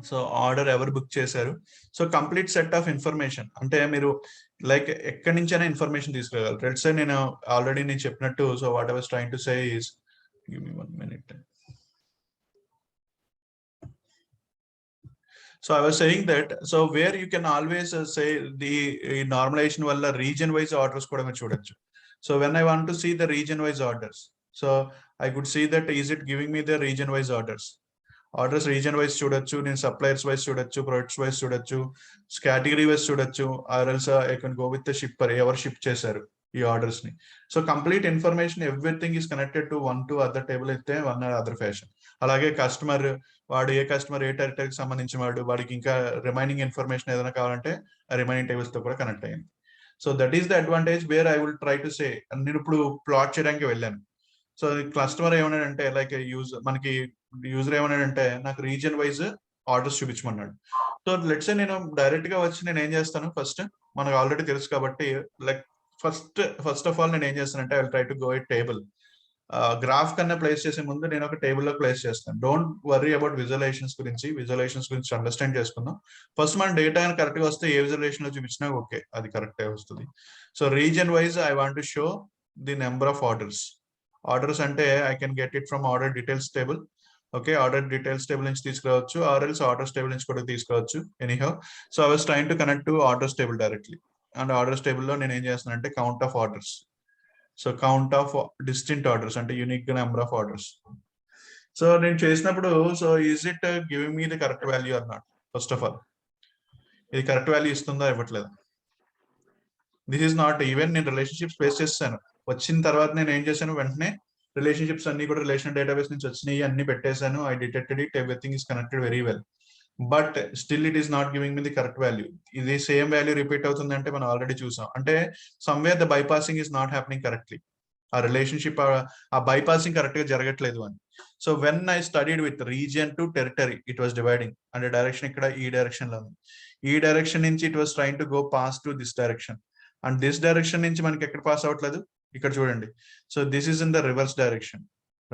So order ఎవరు book చేశారు, so complete set of information. అంటే మీరు లైక్ ఎక్కడి నుంచైనా ఇన్ఫర్మేషన్ తీసుకురాగలరు. లెట్స్ సే నేను ఆల్రెడీ నేను చెప్పినట్టు, so what I was trying to say is, give me 1 minute. So I was saying that, so where you can always say the normalization వల్ల region wise orders కూడా మీరు చూడొచ్చు. So when I want to see the region wise orders, so I could see that is it giving me the region wise orders. Orders region wise చూడొచ్చు, నేను suppliers wise చూడొచ్చు, products wise చూడొచ్చు, category wise చూడొచ్చు, or else I can go with the shipper, ఎవరు ship చేశారు ఈ orders ని. So complete information everything is connected to one to other table అయితే వన్ అదర్ ఫ్యాషన్. అలాగే కస్టమర్, వాడు ఏ కస్టమర్ ఏ టెరిటరీకి సంబంధించిన వాడు, వాడికి ఇంకా రిమైనింగ్ ఇన్ఫర్మేషన్ ఏదైనా కావాలంటే ఆ రిమైనింగ్ టేబుల్స్ తో కూడా కనెక్ట్ అయ్యింది. So that is the advantage where I will try to say. నేను ఇప్పుడు ప్లాట్ చేయడానికి వెళ్ళాను. సో కస్టమర్ ఏమన్నాడంటే, లైక్ మనకి యూజర్ ఏమన్నాడంటే నాకు రీజన్ వైజ్ ఆర్డర్స్ చూపించమన్నాడు. సో లెట్స్ సే నేను డైరెక్ట్ గా వచ్చి నేను ఏం చేస్తాను, ఫస్ట్ మనకు ఆల్రెడీ తెలుసు కాబట్టి, లైక్ ఫస్ట్ ఆఫ్ ఆల్ నేను ఏం చేస్తానంటే I will try to go a table. Graph కన్నా ప్లేస్ చేసే ముందు నేను ఒక టేబుల్ లో ప్లేస్ చేస్తాను. డోంట్ వర్రీ అబౌట్ విజువలైజేషన్స్ గురించి అండర్స్టాండ్ చేసుకుందాం. ఫస్ట్ మన డేటా కరెక్ట్ గా వస్తే ఏ విజువలైజేషన్ లో చూపించినా ఓకే, అది కరెక్ట్ వస్తుంది. So region wise I want to show the number of orders అంటే I can get it from order details table. Okay, order details table నుంచి తీసుకురావచ్చు, ఆర్ఎల్స్ ఆర్డర్స్ టేబుల్ నుంచి కూడా తీసుకురావచ్చు, anyhow. So I was trying to connect to orders table directly. And orders table లో నేను ఏం చేస్తానంటే count of orders, so count of distinct orders అంటే unique number of orders. So నేను చేసినప్పుడు, so is it giving me the correct value or not? First of all ఇది correct value ఇస్తుందా, ఇవ్వట్లేదు. This is not even. నేను relationships face చేస్తాను. వచ్చిన తర్వాత నేను ఏం చేశాను, వెంటనే రిలేషన్షిప్స్ అన్ని కూడా రిలేషన్ డేటాబేస్ నుంచి వచ్చినాయి, అన్ని పెట్టేశాను. I detected it, everything is connected very well. But still it is not giving me the correct value. ఇది సేమ్ వాల్యూ రిపీట్ అవుతుందంటే మనం ఆల్రెడీ చూసాం, అంటే somewhere the bypassing is not happening correctly. ఆ రిలేషన్షిప్, ఆ బైపాసింగ్ కరెక్ట్ గా జరగట్లేదు అని. So when I studied with region to territory, it was dividing. అంటే డైరెక్షన్ ఇక్కడ ఈ డైరెక్షన్ లో ఉంది, ఈ డైరెక్షన్ నుంచి it was trying to go pass to this direction. And this direction నుంచి మనకి ఎక్కడ పాస్ అవ్వట్లేదు, ఇక్కడ చూడండి. So this is in the reverse direction,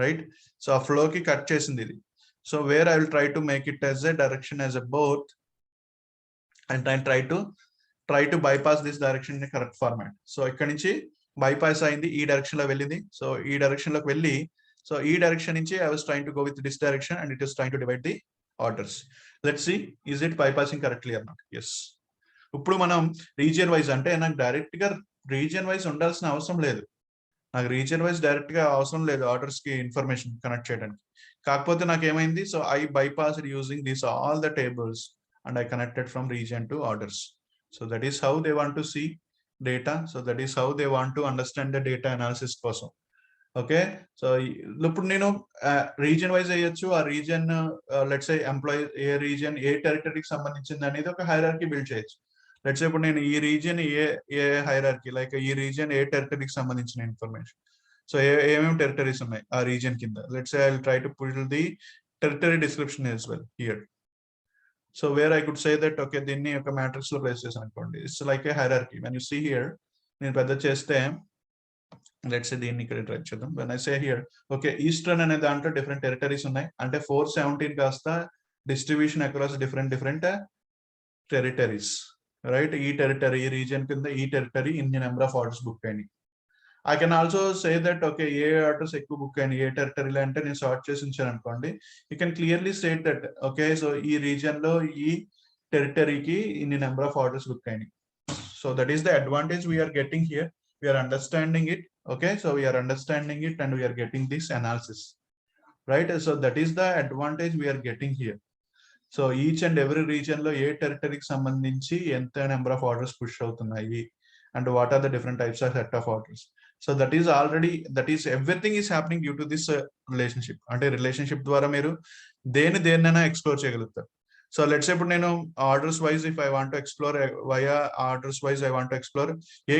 right? So ఆ ఫ్లో కి కట్ చేసింది ఇది. So where I will try to make it as a direction as a both, and I try to bypass this direction in correct format. So ఇక్కడ నుంచి bypass అయింది, ఈ direction లో వెళ్ళింది. సో ఈ డైరెక్షన్ లోకి వెళ్ళి, సో ఈ డైరెక్షన్ నుంచి I was trying to go with this direction and it is trying to divide the orders. Let's see is it bypassing correctly or not. Yes. ఇప్పుడు మనం రీజియన్ వైజ్, అంటే నాకు direct గా region wise ఉండాల్సిన అవసరం లేదు. నాకు రీజియన్ వైజ్ డైరెక్ట్ గా అవసరం లేదు ఆర్డర్స్ కి ఇన్ఫర్మేషన్ కనెక్ట్ చేయడానికి. కాకపోతే నాకు ఏమైంది, so I bypassed using these all the tables and I connected from region to orders. So that is how they want to see data. So that is how they want to understand the data analysis కోసం. Okay, so ఇప్పుడు నేను region wise అయ్యొచ్చు. ఆ region let's say employee ఏ region ఏ టెరిటరీకి సంబంధించింది అనేది ఒక హైరార్కీ బిల్డ్ చేయొచ్చు. లెట్స్ ఇప్పుడు నేను ఈ రీజియన్ ఏ హైరార్కీ, లైక్ ఈ రీజియన్ ఏ టెరిటరీకి సంబంధించిన ఇన్ఫర్మేషన్, సో ఏమేమి టెరిటరీస్ ఉన్నాయి ఆ రీజియన్ కింద. Let's I will try to put the territory description as well here. So where I could say that okay, దీన్ని ఒక మ్యాట్రిక్స్ లో ప్లేస్ చేశాను అనుకోండి, it's like a hierarchy. When you see here, నేను పెద్ద చేస్తే లెట్స్ దీన్ని ఇక్కడ ట్రై చేద్దాం. When I say here okay, eastern అనే దాంట్లో డిఫరెంట్ టెరిటరీస్ ఉన్నాయి, అంటే 417 కాస్త distribution across different territories, right? ఈ టెరిటరీ, ఈ రీజియన్ కింద ఈ టెరిటరీ ఇన్ని నెంబర్ ఆఫ్ ఆర్డర్స్ బుక్ అయినాయి. I can also say that okay, ఏ ఆర్డర్స్ ఎక్కువ బుక్ అయినాయి ఏ టెరిటరీలో అంటే నేను సార్ట్ చేసి ఉంచాను అనుకోండి. You can clearly state that okay, so ఈ రీజియన్ లో ఈ టెరిటరీకి ఇన్ని నెంబర్ ఆఫ్ ఆర్డర్స్ బుక్ అయినాయి. So that is the advantage we're getting here. We are understanding it. Okay, so we are understanding it and we are getting this analysis, right? So that is the advantage we are getting here. So each and every region lo ఏ టెరిటరీకి సంబంధించి ఎంత number of orders push అవుతున్నాయి and what are the different types of set of orders. So that is everything is happening due to this relationship. అంటే relationship ద్వారా మీరు దేన్నైనా explore చేయగలుగుతారు. So let's ఇప్పుడు నేను orders wise if I want to explore via orders wise I want to explore A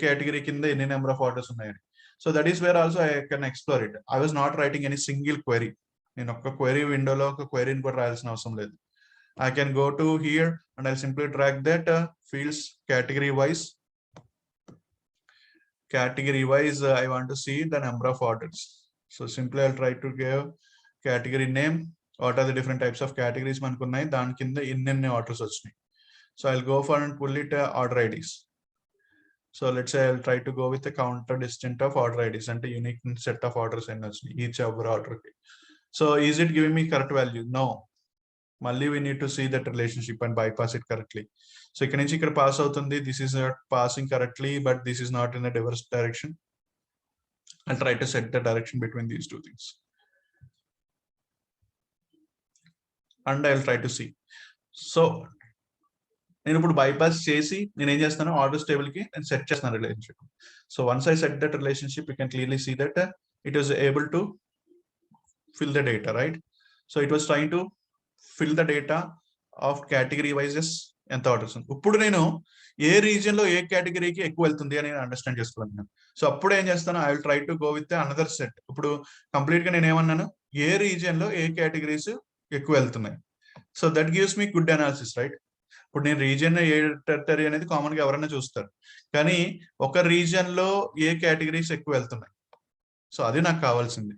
category కింద ఎన్ని number of orders ఉన్నాయని. So that is wear also I can explore it. I was not writing any single query. నేను ఒక్క query విండోలో ఒక క్వెరీని కూడా రాయాల్సిన అవసరం లేదు. I can go to here and I'll simply drag that fields category wise. I want to see the number of orders. So simply I'll try to give category name what are the different types of categories మనకు ఉన్నాయి, దాని కింద ఇన్ని orders వచ్చినాయి. So I will go for and pull it order IDs. So let's say I will try to go with counter distant of order IDs, అంటే unique set of orders ఎన్ని వచ్చినాయి each ever order కి. So is it giving me correct value? No. మళ్ళీ we need to see that relationship and bypass it correctly. So ఇక్కడ నుంచి ఇక్కడ pass అవుతుంది, this is not passing correctly, but this is not in a reverse direction. I'll try to set the direction between these two things. And I'll try to see. So నేను ఇప్పుడు bypass చేసి నేను ఏం చేస్తాను, orders table కి నేను set చేస్తాను relationship. So once I set that relationship, you can clearly see that it was able to fill the data, right? So it was trying to fill the data of category wises ఎంత orders ఉంది. ఇప్పుడు నేను ఏ region లో ఏ కేటగిరీకి ఎక్కువ వెళ్తుంది అని నేను అండర్స్టాండ్ చేసుకోవాలన్నాను. సో అప్పుడు ఏం చేస్తాను, I will try to go with another set. ఇప్పుడు కంప్లీట్ గా నేను ఏమన్నాను, ఏ రీజియన్ లో ఏ కేటగిరీస్ ఎక్కువ వెళ్తున్నాయి. So that gives me good analysis, right? ఇప్పుడు నేను రీజియన్ ఏ టెరిటరీ అనేది కామన్ గా ఎవరైనా చూస్తారు, కానీ ఒక రీజియన్ లో ఏ కేటగిరీస్ ఎక్కువ వెళ్తున్నాయి, సో అది నాకు కావాల్సింది.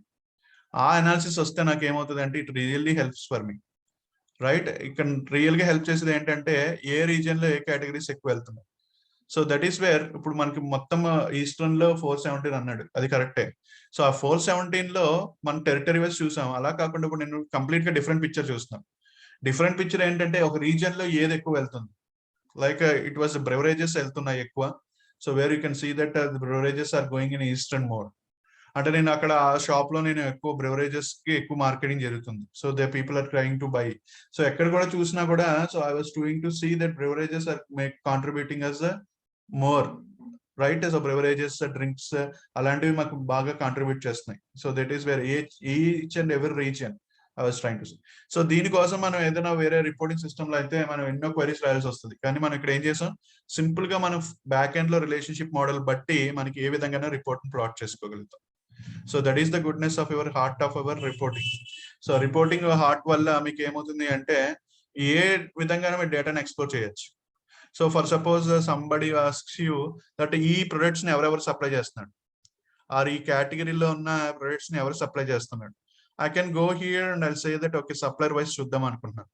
ఆ అనాలిసిస్ వస్తే నాకు ఏమవుతుంది అంటే it really helps for me, right? ఇక్కడ రియల్ గా హెల్ప్ చేసేది ఏంటంటే ఏ రీజియన్ లో ఏ కేటగిరీస్ ఎక్కువ వెళ్తున్నాయి. సో దట్ ఈస్ వేర్ ఇప్పుడు మనకి మొత్తం ఈస్టర్న్ లో 417 అన్నాడు, అది కరెక్టే. సో ఆ 417 లో మనం టెరిటరీ వైజ్ చూసాం. అలా కాకుండా ఇప్పుడు నేను కంప్లీట్ గా డిఫరెంట్ పిక్చర్ చూస్తున్నాను. డిఫరెంట్ పిక్చర్ ఏంటంటే ఒక రీజియన్ లో ఏది ఎక్కువ వెళ్తుంది, లైక్ ఇట్ వాస్ బ్రెవరేజెస్ వెళ్తున్నాయి ఎక్కువ. So where you can see that beverages are going in eastern mode. అంటే నేను అక్కడ ఆ షాప్ లో నేను ఎక్కువ బ్రెవరేజెస్ కి ఎక్కువ మార్కెటింగ్ జరుగుతుంది. So they people are trying to buy. So ఎక్కడ కూడా చూసినా కూడా, so I was trying to see that beverages are contributing us more, right? So beverages, drinks అలాంటివి మాకు బాగా కాంట్రిబ్యూట్ చేస్తున్నాయి. So that is where each and every region I was trying to see. So దీనికోసం మనం ఏదైనా వేరే reporting system లో అయితే మనం ఎన్నో క్వైరీస్ రాయాల్సి వస్తుంది, కానీ మనం ఇక్కడ ఏం చేసాం, సింపుల్ గా మనం బ్యాక్ ఎండ్ లో రిలేషన్షిప్ మోడల్ బట్టి మనకి ఏ విధంగా రిపోర్ట్ ప్లాట్ చేసుకోగలుగుతాం. So that is the goodness of your heart of our reporting. So reporting heart వల్ల మీకు ఏమవుతుంది అంటే ఏ విధంగా మీరు డేటాను ఎక్స్ప్లోర్ చేయొచ్చు. So for suppose somebody asks you that ఈ ప్రొడక్ట్స్ ని ఎవరెవరు సప్లై చేస్తున్నాడు, ఆర్ ఈ కేటగిరీలో ఉన్న ప్రొడక్ట్స్ ని ఎవరు సప్లై చేస్తున్నాడు. I can go here and I'll say that okay, supplier wise చూద్దాం అనుకుంటున్నాను.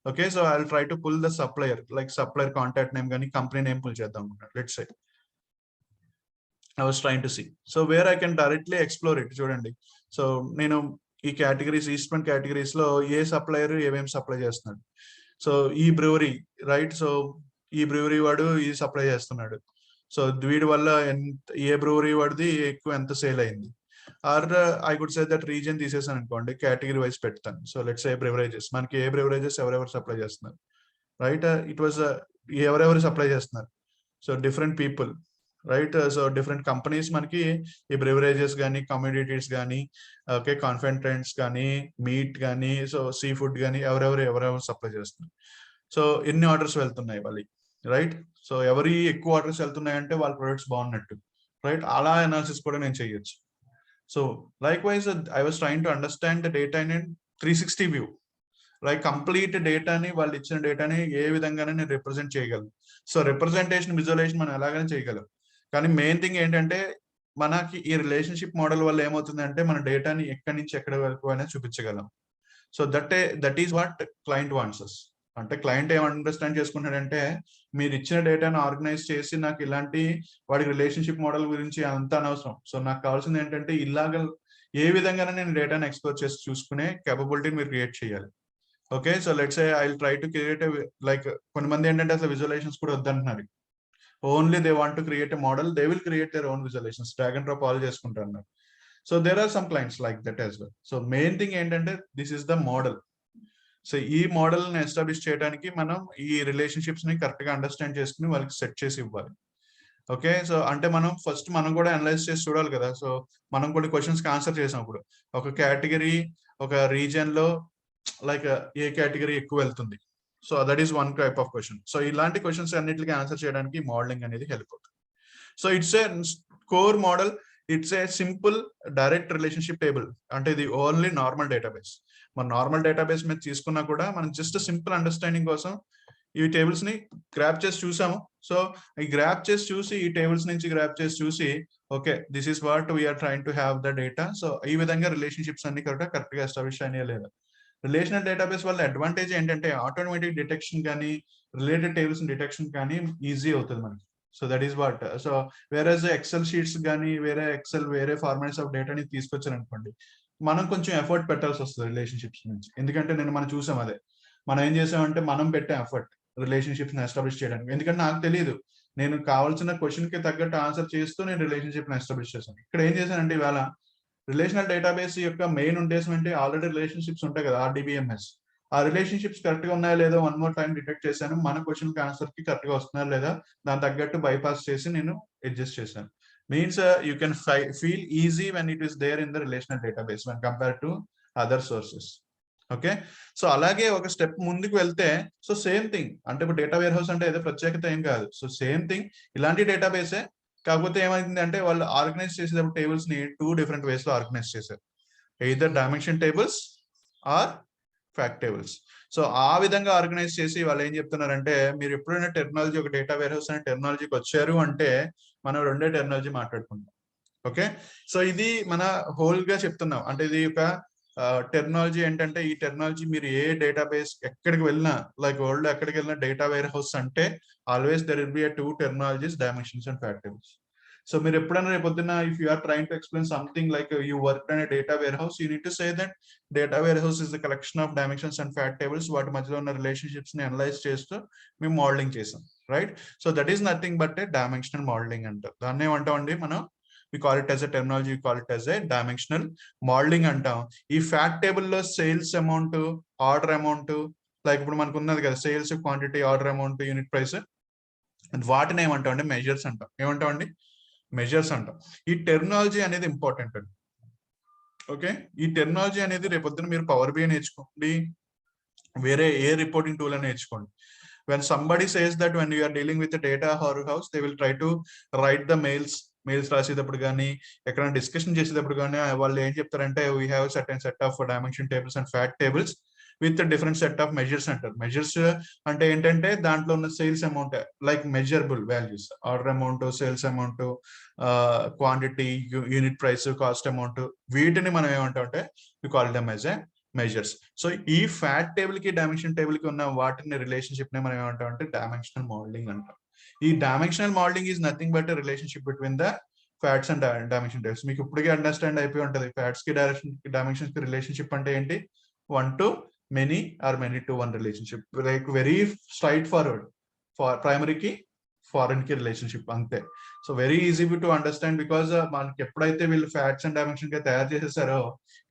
Okay, so I'll try to pull the supplier, like supplier contact name కానీ company name pull చేద్దాం అనుకుంటున్నాను. Let's say I was trying to see. So where I can directly explore it, చూడండి. So నేను ఈ categories, ఈస్ట్మెంట్ categories లో ఏ supplier ఏమేమి supply చేస్తున్నాడు. So ఈ బ్రూవరీ, రైట్? సో ఈ బ్రూవరీ వాడు ఈ సప్లై చేస్తున్నాడు. సో వీడి వల్ల ఏ బ్రూవరీ వాడిది ఎక్కువ ఎంత సేల్ అయింది. Or I could say that region తీసేసాను అనుకోండి, కేటగిరీ వైజ్ పెడతాను. సో లెట్స్ సే బ్రెవరేజెస్, మనకి ఏ బ్రెవరేజెస్ ఎవరెవరు సప్లై చేస్తున్నారు, రైట్? ఇట్ వాజ్ ఎవరెవరు సప్లై చేస్తున్నారు. So different people, right? So different companies మనకి ఈ బ్రెవరేజెస్ కానీ, కమ్యూడిటీస్ కానీ, ఓకే, కాన్ఫెంట్రెంట్స్ కానీ, మీట్ కానీ, సో సీ ఫుడ్ కానీ ఎవరెవరు సప్లై చేస్తున్నారు. సో ఎన్ని ఆర్డర్స్ వెళ్తున్నాయి వాళ్ళకి, రైట్? సో ఎవరి ఎక్కువ ఆర్డర్స్ వెళ్తున్నాయంటే వాళ్ళ ప్రొడక్ట్స్ బాగున్నట్టు, రైట్? అలా అనాలిసిస్ కూడా నేను చేయొచ్చు. So likewise, I was trying to understand the data in a 360 view, like complete data ni వాళ్ళు ఇచ్చిన డేటాని ఏ విధంగానే నేను రిప్రజెంట్ చేయగలను. సో రిప్రజెంటేషన్, విజువలైజేషన్ మనం ఎలాగైనా చేయగలం, కానీ మెయిన్ థింగ్ ఏంటంటే మనకి ఈ రిలేషన్షిప్ మోడల్ వల్ల ఏమవుతుందంటే మన డేటాని ఎక్కడి నుంచి ఎక్కడి వరకు అయినా చూపించగలం. So that is what client wants us. అంటే క్లయింట్ ఏం అండర్స్టాండ్ చేసుకుంటాడంటే మీరు ఇచ్చిన డేటాను ఆర్గనైజ్ చేసి నాకు ఇలాంటి వాడి రిలేషన్షిప్ మోడల్ గురించి అంత అనవసరం. సో నాకు కావాల్సింది ఏంటంటే ఇలాగ ఏ విధంగానే నేను డేటాను ఎక్స్ప్లోర్ చేసి చూసుకునే కేపబిలిటీని మీరు క్రియేట్ చేయాలి. Okay, so let's say I will try to create like కొంతమంది ఏంటంటే అసలు విజువలైజేషన్స్ కూడా వద్దంటున్నారు. Only they want to create a model, they will create their own visualisations, drag and drop all చేసుకుంటారు. So there are some clients like that as well. So main thing ఏంటంటే this is the model. So ఈ model ని establish చేయడానికి మనం ఈ relationships ని correct గా understand చేసుకుని వాళ్ళకి సెట్ చేసి ఇవ్వాలి. ఓకే, సో అంటే మనం కూడా అనలైజ్ చేసి చూడాలి కదా. సో మనం కొన్ని క్వశ్చన్స్ కి ఆన్సర్ చేసినప్పుడు ఒక కేటగిరీ, ఒక రీజియన్ లో లైక్ ఏ కేటగిరీ ఎక్కువ వెళ్తుంది, so that is one type of question. So ఇలాంటి క్వశ్చన్స్ అన్నిటికీ ఆన్సర్ చేయడానికి మోడలింగ్ అనేది హెల్ప్ అవుతుంది. So it's a core model, it's a simple direct relationship table. అంటే ఇది ఓన్లీ నార్మల్ డేటాబేస్. మన నార్మల్ డేటాబేస్ మీద తీసుకున్నా కూడా మనం జస్ట్ సింపుల్ అండర్స్టాండింగ్ కోసం ఈ టేబుల్స్ ని గ్రాప్ చేసి చూసాము. సో ఈ గ్రాప్ చేసి చూసి, ఈ టేబుల్స్ నుంచి గ్రాప్ చేసి చూసి, okay this is what we're trying to have the data. So ఈ విధంగా రిలేషన్షిప్స్ అన్ని కరెక్ట్ గా ఎస్టాబ్లిష్ అయినా లేదా. రిలేషనల్ డేటాబేస్ వల్ల అడ్వాంటేజ్ ఏంటంటే ఆటోమేటిక్ డిటెక్షన్ కానీ రిలేటెడ్ టేబుల్స్ డిటెక్షన్ కానీ ఈజీ అవుతుంది మనకి. So that is what. So వేరే ఎక్సెల్ షీట్స్ కానీ వేరే ఫార్మాట్స్ ఆఫ్ డేటాని తీసుకొచ్చారు అనుకోండి, మనం కొంచెం ఎఫర్ట్ పెట్టాల్సి వస్తుంది రిలేషన్షిప్స్ నుంచి. ఎందుకంటే మనం చూసాం అదే, మనం ఏం చేసామంటే మనం పెట్టే ఎఫర్ట్ రిలేషన్షిప్స్ ఎస్టాబ్లిష్ చేయడానికి. ఎందుకంటే నాకు తెలియదు, నేను కావాల్సిన క్వశ్చన్ కి తగ్గట్టు ఆన్సర్ చేస్తూ నేను రిలేషన్షిప్ ఎస్టాబ్లిష్ చేశాను. ఇక్కడ ఏం చేశానంటే ఇవాళ రిలేషనల్ డేటాబేస్ యొక్క మెయిన్ ఉద్దేశం అంటే ఆల్రెడీ రిలేషన్షిప్స్ ఉంటాయి కదా, RDBMS. ఆ రిలేషన్షిప్స్ కరెక్ట్ గా ఉన్నాయా లేదా వన్ మోర్ టైం డిటెక్ట్ చేశాను, మన క్వశ్చన్ కి ఆన్సర్ కి కరెక్ట్ గా వస్తున్నారా లేదా దాని తగ్గట్టు బైపాస్ చేసి నేను అడ్జస్ట్ చేశాను. Means you can feel easy when it is there in the relational database when compare to other sources. Okay, so అలాగే ఒక స్టెప్ ముందుకు వెళ్తే, సో సేమ్ థింగ్ అంటే ఇప్పుడు డేటా వేర్ హౌస్ అంటే ఏదో ప్రత్యేకత ఏం కాదు. సో సేమ్ థింగ్ ఇలాంటి డేటాబేసే, కాకపోతే ఏమైంది అంటే వాళ్ళు ఆర్గనైజ్ చేసేటప్పుడు టేబుల్స్ ని 2 డిఫరెంట్ వేస్ లో ఆర్గనైజ్ చేశారు. Either dimension tables or fact tables. So ఆ విధంగా ఆర్గనైజ్ చేసి వాళ్ళు ఏం చెప్తున్నారంటే, మీరు ఎప్పుడైనా టెక్నాలజీ ఒక డేటా వేర్ హౌస్ అనే టెక్నాలజీకి వచ్చారు అంటే మనం రెండే టెక్నాలజీ మాట్లాడుకుంటాం. ఓకే, సో ఇది మన హోల్ గా చెప్తున్నాం. అంటే ఇది ఒక టెక్నాలజీ ఏంటంటే, ఈ టెక్నాలజీ మీరు ఏ డేటాబేస్ ఎక్కడికి వెళ్ళినా, లైక్ వరల్డ్ ఎక్కడికి వెళ్ళినా డేటా వేర్ హౌస్ అంటే always there will be 2 technologies, dimensions and fact tables. So మీరు ఎప్పుడైనా రేపొద్దున if you are trying to explain something like you work in data warehouse, you need to say that data warehouse is the collection of dimensions and fact tables. వాటి మధ్యలో ఉన్న relationships ని analyse చేస్తూ మేము modelling చేసాం, right? So that is nothing but A dimensional modelling అంటారు. దాన్ని ఏమంటామండి మనం? we call it as a terminology, we call it as a dimensional modeling అంటాం. ఈ ఫ్యాక్ట్ టేబుల్ లో sales amount, order amount, like ఇప్పుడు మనకు ఉన్నది కదా sales quantity, order amount, unit price, వాటిని ఏమంటాం అంటే మెజర్స్ అంటాం. ఏమంటాం అండి? మెజర్స్ అంటాం. ఈ టెర్మినాలజీ అనేది ఇంపార్టెంట్ అండి. ఓకే, ఈ టెర్మినాలజీ అనేది రేపొద్దున మీరు PowerBi నేర్చుకోండి, వేరే ఏ రిపోర్టింగ్ టూల్ అని నేర్చుకోండి. When somebody says that when you are dealing with the data warehouse, they will try to write the mails రాసేటప్పుడు కానీ ఎక్కడైనా డిస్కషన్ చేసేటప్పుడు కానీ వాళ్ళు ఏం చెప్తారంటే, we have certain set of dimension tables and fact tables with different set of measures అంటారు. Measures అంటే ఏంటంటే దాంట్లో ఉన్న sales amount, like measurable values, order amount, sales amount, quantity, unit price, cost amount, వీటిని మనం ఏమంటాం అంటే we call them as a measures. So ఈ ఫ్యాక్ట్ టేబుల్ కి డైమెన్షన్ టేబుల్ కి ఉన్న వాటిని రిలేషన్షిప్ ని మనం ఏమంటాం అంటే డైమెన్షనల్ మోడలింగ్ అంటాం. ఈ dimensional modelling is nothing but relationship between the facts and dimension tables. మీకు ఇప్పటికే అండర్స్టాండ్ అయిపోయి ఉంటుంది ఫ్యాక్ట్స్ కి డైమెన్షన్స్ కి రిలేషన్షిప్ అంటే ఏంటి. 1 to many or many to 1 relationship, like very straightforward. ప్రైమరీకి ఫారెన్ కి రిలేషన్షిప్ అంతే. So very easy to understand, because మనకి ఎప్పుడైతే వీళ్ళు ఫ్యాక్ట్స్ అండ్ డైమెన్షన్ గా తయారు చేసేసారో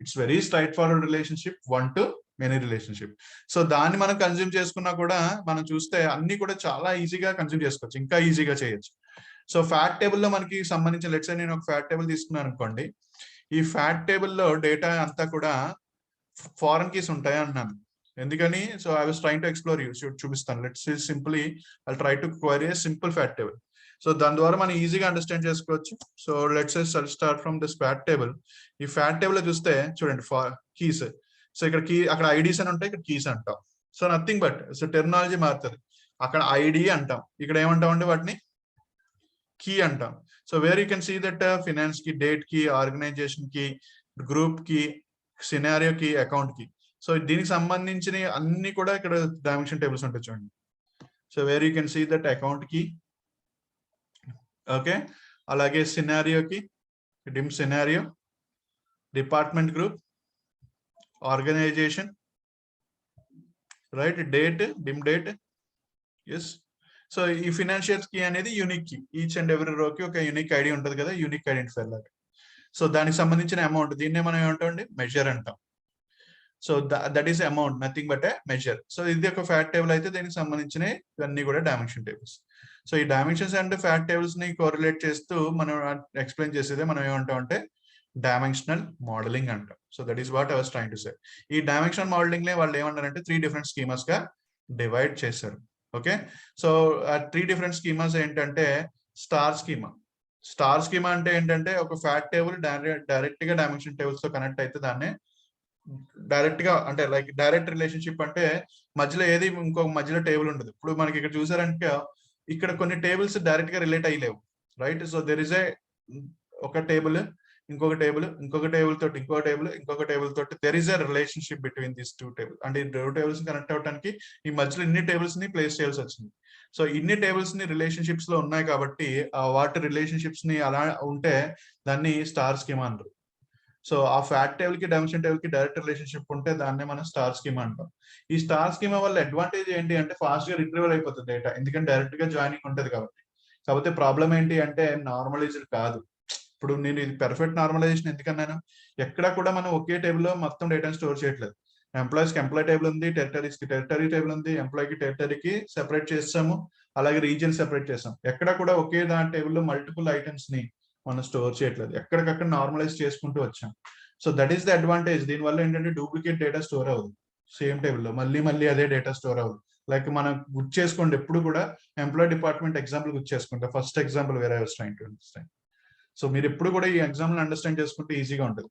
it's very straightforward relationship, 1 to many relationship. So దాన్ని మనం కన్జ్యూమ్ చేసుకున్నా కూడా మనం చూస్తే అన్ని కూడా చాలా ఈజీగా కన్జ్యూమ్ చేసుకోవచ్చు, ఇంకా ఈజీగా చేయొచ్చు. సో ఫ్యాక్ట్ టేబుల్ లో మనకి సంబంధించిన, లెట్స్ సే నేను ఒక ఫ్యాక్ట్ టేబుల్ తీసుకున్నాను అనుకోండి, ఈ ఫ్యాక్ట్ టేబుల్ లో డేటా అంతా కూడా ఫారెన్ కీస్ ఉంటాయి అన్నాను. ఎందుకని? So I was trying to explore you, చూపిస్తాను. Let's simply I try to query a simple fact table. So దాని ద్వారా మనం ఈజీగా అండర్స్టాండ్ చేసుకోవచ్చు. So let's start from this fact table. ఈ ఫ్యాక్ట్ టేబుల్ లో చూస్తే చూడండి కీస్. సో ఇక్కడ కీ, అక్కడ ఐడీస్ అని ఉంటాయి, ఇక్కడ కీస్ అంటాం. So nothing but, so terminology మారుతుంది. అక్కడ ఐడి అంటాం, ఇక్కడ ఏమంటాం అండి వాటిని కీ అంటాం. So where you can see that finance కి, డేట్ కి, ఆర్గనైజేషన్ కి, గ్రూప్ కి, సినారియో కి, అకౌంట్ కి. సో దీనికి సంబంధించిన అన్ని కూడా ఇక్కడ డైమెన్షన్ టేబుల్స్ ఉంటాయి చూడండి. So where you can see that account కి, ఓకే, అలాగే సినారియోకి, dim scenario, department group, organisation, right, date, dim date, yes. So ఈ ఫినాన్షియల్ కీ అనేది unique key, each and every రోకి ఒక యూనిక్ ఐడి ఉంటుంది కదా, యూనిక్ ఐడెంటిఫైర్ లాగా. సో దానికి సంబంధించిన అమౌంట్, దీన్నే మనం ఏమంటాం మెజర్ అంటాం. So that is amount, nothing but A measure. So ఇది ఒక ఫ్యాక్ట్ టేబుల్ అయితే దీనికి సంబంధించిన ఇవన్నీ కూడా డైమెన్షన్ టేబుల్స్. సో ఈ డైమెన్షన్స్ అండ్ ఫ్యాక్ట్ టేబుల్స్ ని కోరిలేట్ చేస్తూ మనం ఎక్స్ప్లెయిన్ చేసేదే మనం ఏమంటాం అంటే డైమెన్షనల్ మోడలింగ్ అంటాం. So that is what I was trying to say. ఈ డైమెన్షనల్ మోడలింగ్ ని వాళ్ళు ఏమన్నారంటే 3 డిఫరెంట్ స్కీమాస్ గా డివైడ్ చేశారు. ఓకే, సో 3 డిఫరెంట్ స్కీమాస్ ఏంటంటే, స్టార్ స్కీమా. స్టార్ స్కీమా అంటే ఏంటంటే ఒక ఫ్యాక్ట్ టేబుల్ డైరెక్ట్ గా డైమెన్షన్ టేబుల్స్ తో కనెక్ట్ అయితే దాన్ని డైరెక్ట్ గా, అంటే లైక్ డైరెక్ట్ రిలేషన్షిప్ అంటే మధ్యలో ఏది ఇంకో మధ్యలో టేబుల్ ఉండదు. ఇప్పుడు మనకి ఇక్కడ చూసారంటే ఇక్కడ కొన్ని టేబుల్స్ డైరెక్ట్ గా రిలేట్ అయ్యలేవు, right? So there is a ఒక టేబుల్ ఇంకొక టేబుల్, ఇంకొక టేబుల్ తోటి ఇంకొక టేబుల్, ఇంకొక టేబుల్ తోటి there is a relationship between these 2 table. అంటే ఈ 2 టేబుల్స్ కనెక్ట్ అవడానికి ఈ మధ్యలో ఇన్ని టేబుల్స్ ని ప్లేస్ చేయాల్సి వచ్చింది. సో ఇన్ని టేబుల్స్ ని రిలేషన్షిప్స్ లో ఉన్నాయి కాబట్టి వాటి రిలేషన్షిప్స్ ని అలా ఉంటే దాన్ని స్టార్ స్కీమా అంటారు. సో ఆ ఫ్యాక్ట్ టేబుల్ కి డైమెన్షన్ టేబుల్ కి డైరెక్ట్ రిలేషన్షిప్ ఉంటే దాన్నే మనం స్టార్ స్కీమా అంటాం. ఈ స్టార్ స్కీమా వల్ల అడ్వాంటేజ్ ఏంటి అంటే ఫాస్ట్ గా రిట్రీవల్ అయిపోతుంది డేటా, ఎందుకంటే డైరెక్ట్ గా జాయినింగ్ ఉంటది కాబట్టి. కాకపోతే ప్రాబ్లం ఏంటి అంటే నార్మలైజ్డ్ కాదు. ఇప్పుడు నేను ఇది పెర్ఫెక్ట్ నార్మలైజేషన్ ఎందుకన్నాను, ఎక్కడ కూడా మనం ఒకే టేబుల్ లో మొత్తం డేటాను స్టోర్ చేయట్లేదు. ఎంప్లాయీస్ కి ఎంప్లాయీ టేబుల్ ఉంది, టెరిటరీస్ కి టెరిటరీ టేబుల్ ఉంది, ఎంప్లాయీకి టెరిటరీకి సెపరేట్ చేస్తాము, అలాగే రీజియన్ సెపరేట్ చేస్తాం. ఎక్కడ కూడా ఒకే దాని టేబుల్లో మల్టిపుల్ ఐటమ్స్ ని మనం స్టోర్ చేయట్లేదు, ఎక్కడికక్కడ నార్మలైజ్ చేసుకుంటూ వచ్చాం. So that is the advantage. దీనివల్ల ఏంటంటే డూప్లికేట్ డేటా స్టోర్ అవ్వదు సేమ్ టేబుల్లో, మళ్ళీ అదే డేటా స్టోర్ అవ్వదు. లైక్ మనం గుర్తు చేసుకోండి, ఎప్పుడు కూడా ఎంప్లాయీ డిపార్ట్మెంట్ ఎగ్జాంపుల్ గుర్తు చేసుకుంటా. ఫస్ట్ ఎగ్జాంపుల్ వేరే ట్రైన్ టు అండర్స్టాండ్. సో మీరు ఎప్పుడు కూడా ఈ ఎగ్జాంపుల్ అండర్స్టాండ్ చేసుకుంటే ఈజీగా ఉంటుంది.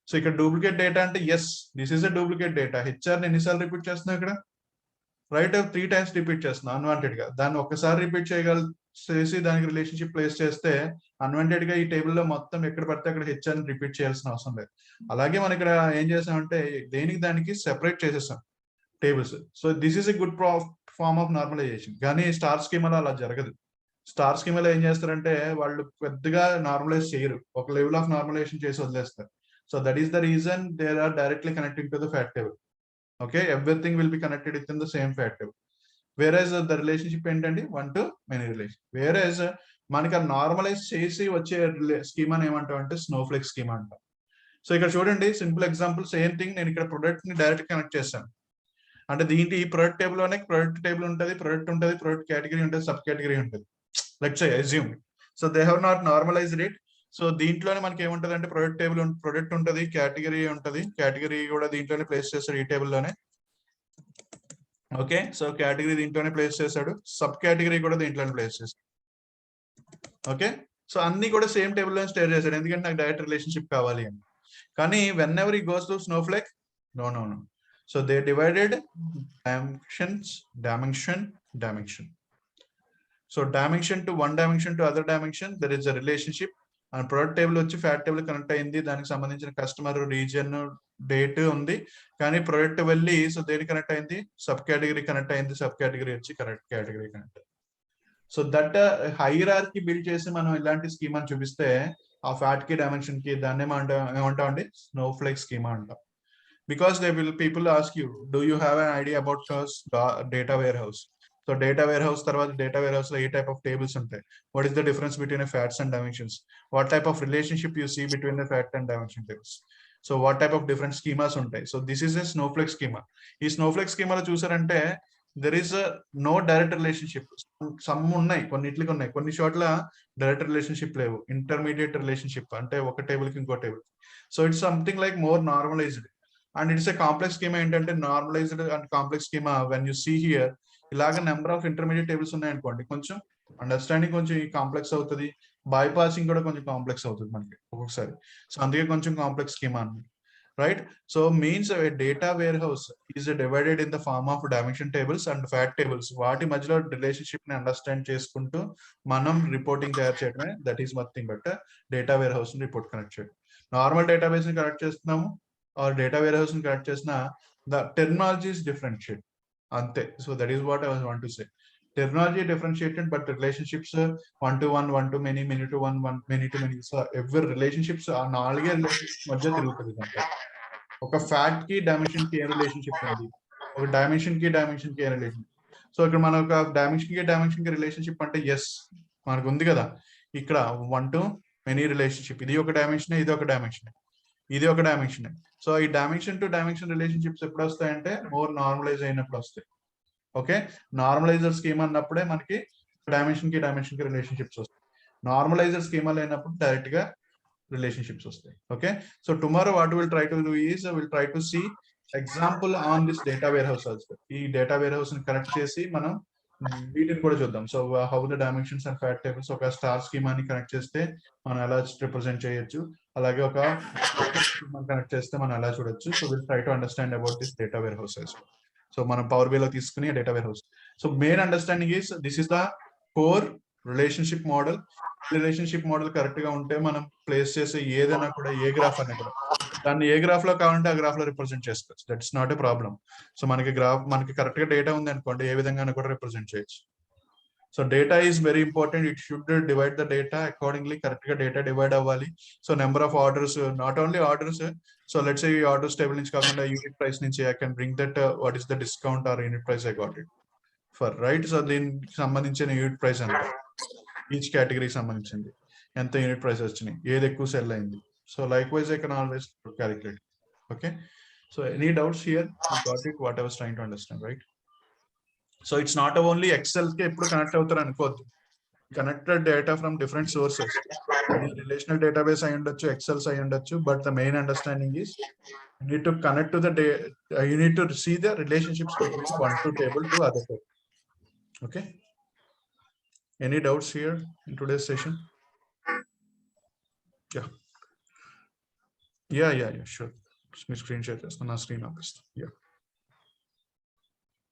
సో ఇక్కడ డూప్లికేట్ డేటా అంటే yes this is a duplicate data. HR ఎన్నిసార్లు రిపీట్ చేస్తున్నాం ఇక్కడ, రైట్ 3 టైమ్స్ రిపీట్ చేస్తున్నాం అన్వాంటెడ్ గా. దాన్ని ఒక్కసారి రిపీట్ చేసి దానికి రిలేషన్షిప్ ప్లేస్ చేస్తే అన్వాంటెడ్ గా ఈ టేబుల్లో మొత్తం ఎక్కడ పడితే అక్కడ హెచ్ఆర్ రిపీట్ చేయాల్సిన అవసరం లేదు. అలాగే మనం ఇక్కడ ఏం చేసామంటే దేనికి దానికి సెపరేట్ చేసేసాం tables. So this is a good form of normalisation. కానీ స్టార్ స్కీమాలో అలా జరగదు. స్టార్ స్కీమాలో ఏం చేస్తారంటే వాళ్ళు పెద్దగా నార్మలైజ్ చేయరు, ఒక లెవెల్ ఆఫ్ నార్మలైజేషన్ చేసి వదిలేస్తారు. So that is the reason they are directly connecting to the fact table. Okay, everything will be connected with in the same fact table. Where's the relationship ఏంటండి 1 to many relation. వేరేజ్ మనకి normalise చేసి వచ్చే స్కీమాని ఏమంటాం అంటే Snowflake schema అంటాం. So ఇక్కడ చూడండి simple example, same thing. నేను ఇక్కడ ప్రొడక్ట్ ని డైరెక్ట్ కనెక్ట్ చేశాను. అంటే దీంట్లో ఈ ప్రొడక్ట్ టేబుల్ లోనే ప్రొడక్ట్ టేబుల్ ఉంటుంది, ప్రొడక్ట్ కేటగిరీ ఉంటుంది, సబ్ కేటగిరీ ఉంటుంది. Let's say assume. So they have not normalised it. So దీంట్లోనే మనకి ఏముంటది అంటే ప్రొడక్ట్ టేబుల్, ప్రొడక్ట్ ఉంటుంది, కేటగిరీ ఉంటుంది. కేటగిరీ కూడా దీంట్లోనే ప్లేస్ చేస్తాడు ఈ టేబుల్ లోనే. ఓకే, సో కేటగిరీ దీంట్లోనే ప్లేస్ చేశాడు, సబ్ కేటగిరీ కూడా దీంట్లోనే ప్లేస్ చేశాడు. ఓకే, సో అన్ని కూడా సేమ్ టేబుల్ లో స్టోర్ చేశాడు, ఎందుకంటే నాకు డైరెక్ట్ రిలేషన్షిప్ కావాలి అని. కానీ వెన్ ఎవర్ ఈ goes to snowflake, no. So they divided dimension. So dimension to one dimension to other dimension there is a relationship. And product table వచ్చి ఫ్యాక్ట్ టేబుల్ కనెక్ట్ అయింది, దానికి సంబంధించిన కస్టమర్, రీజియన్, డేట్ ఉంది. కానీ product వెళ్ళి so దేని connect అయింది, sub category connect అయింది, సబ్ కేటగిరీ వచ్చి correct category connect. So that hierarchy build చేసి మనం ఇలాంటి స్కీమా చూపిస్తే ఆ ఫ్యాట్ కి డైమెన్షన్ కి దాన్ని ఏమంటాం అండి, స్నోఫ్లేక్ స్కీమా అంటాం. Because people ask you, do you have an idea about data warehouse? So data warehouse తర్వాత data warehouse లో ఏ type of tables ఉంటాయి, what is the difference between a facts and dimensions, what type of relationship you see between the fact and dimension tables, so what type of different schemas ఉంటాయి. So this is a snowflake schema. ఈ snowflake schema లో చూసారంటే there is a no direct relationship. Some ఉన్నాయి, కొన్నిట్లకి ఉన్నాయి, కొన్ని చోట్ల direct relationship లేవు, ఇంటర్మీడియట్ రిలేషన్షిప్ అంటే ఒక టేబుల్ కి ఇంకో table. So it's something like more normalised. And it's a complex schema ఏంటంటే normalised and complex schema. When you see here ఇలాగ నెంబర్ ఆఫ్ ఇంటర్మీడియట్ టేబుల్స్ ఉన్నాయనుకోండి, కొంచెం అండర్స్టాండింగ్ కొంచెం కాంప్లెక్స్ అవుతుంది, బైపాసింగ్ కూడా కొంచెం కాంప్లెక్స్ అవుతుంది మనకి ఒక్కొక్కసారి. సో అందుకే కొంచెం కాంప్లెక్స్ స్కీమా అన్నమాట, right. So means data warehouse is divided in the form of dimension tables and fact tables. వాటి మధ్యలో రిలేషన్షిప్ ని అండర్స్టాండ్ చేసుకుంటూ మనం రిపోర్టింగ్ తయారు చేయడమే, that is nothing but data warehouse ని రిపోర్ట్ కనెక్ట్ చేయడం. నార్మల్ డేటాబేస్ ని కనెక్ట్ చేస్తున్నాము ఆర్ డేటా వేర్ హౌస్ ని కనెక్ట్ చేసిన, ద టెక్నాలజీ ఇస్ డిఫరెన్షియేట్ అంతే. So that is what I want to say. Technology differentiated but relationships 1 to 1, 1 to many, many to 1, many to many. So ఎవరి relationships ఆ 4 relationships మధ్య తిరుగుతుంది అంటే ఒక fact కి డైమెన్షన్ కి ఏ రిలేషన్షిప్ ఉంది, ఒక డైమెన్షన్ కి ఏ రిలేషన్. సో ఇక్కడ మన ఒక డైమెన్షన్ కి రిలేషన్షిప్ అంటే ఎస్ మనకు ఉంది కదా ఇక్కడ 1 to many రిలేషన్షిప్. ఇది ఒక డైమెన్షన్, ఇది ఒక డైమెన్షన్, ఇది ఒక డైమెన్షన్. సో ఈ డైమెన్షన్ టు డైమెన్షన్ రిలేషన్షిప్స్ ఎప్పుడు వస్తాయంటే మోర్ నార్మలైజ్ అయినప్పుడు వస్తాయి. ఓకే, నార్మలైజర్ స్కీమా అన్నప్పుడే మనకి డైమెన్షన్ కి రిలేషన్షిప్స్ వస్తాయి. నార్మలైజర్ స్కీమా లేనప్పుడు డైరెక్ట్ గా రిలేషన్షిప్స్ వస్తాయి. Okay, so tomorrow what will try to do is will try to see example on this data warehouse also. ఈ డేటా వేర్ హౌస్ ని connect చేసి మనం వీటిని కూడా చూద్దాం. So how the dimensions and fact tables ఒక star స్కీమాని connect చేస్తే మనం ఎలా రిప్రజెంట్ చేయొచ్చు, అలాగే ఒక కనెక్ట్ చేస్తే మనం ఎలా చూడొచ్చు. So will try to understand about this data warehouses. So మనం పవర్ బి లో తీసుకుని data warehouse. So main understanding is this is the core relationship model correct గా ఉంటే మనం ప్లేస్ చేసే ఏదైనా కూడా ఏ గ్రాఫ్ అనే కూడా దాన్ని ఏ గ్రాఫ్ లో కావాలంటే ఆ గ్రాఫ్ లో రిప్రజెంట్ చేసుకోవచ్చు. That's not a problem. So మనకి కరెక్ట్ గా డేటా ఉంది అనుకోండి, ఏ విధంగా కూడా రిప్రజెంట్ చేయొచ్చు. So data is very important. It should divide the data accordingly. Correct గా డేటా డివైడ్ అవ్వాలి. So number of orders, not only orders. So let's ఈ ఆర్డర్స్ టేబుల్ నుంచి కాకుండా యూనిట్ ప్రైస్ నుంచి I can bring that what is the discount or unit price I got it for, right. So దీనికి సంబంధించిన unit price ఎంత, each కేటగిరీకి సంబంధించింది ఎంత యూనిట్ ప్రైస్ వచ్చినాయి, ఏది ఎక్కువ సెల్ అయింది. So likewise I can always calculate. Okay. So any doubts here? You got it what I was trying to understand, right? So it's not only Excel కి ఎప్పుడు connect అవుతారు అనుకోవద్దు. Connected data from different sources. అది relational database అయి ఉండొచ్చు, Excels అయి ఉండొచ్చు, but the main understanding is you need to connect to the you need to see the relationships between one to table to other table. Okay. Any doubts here in today's session? Yeah, sure. Screen share just on our screen. Yeah.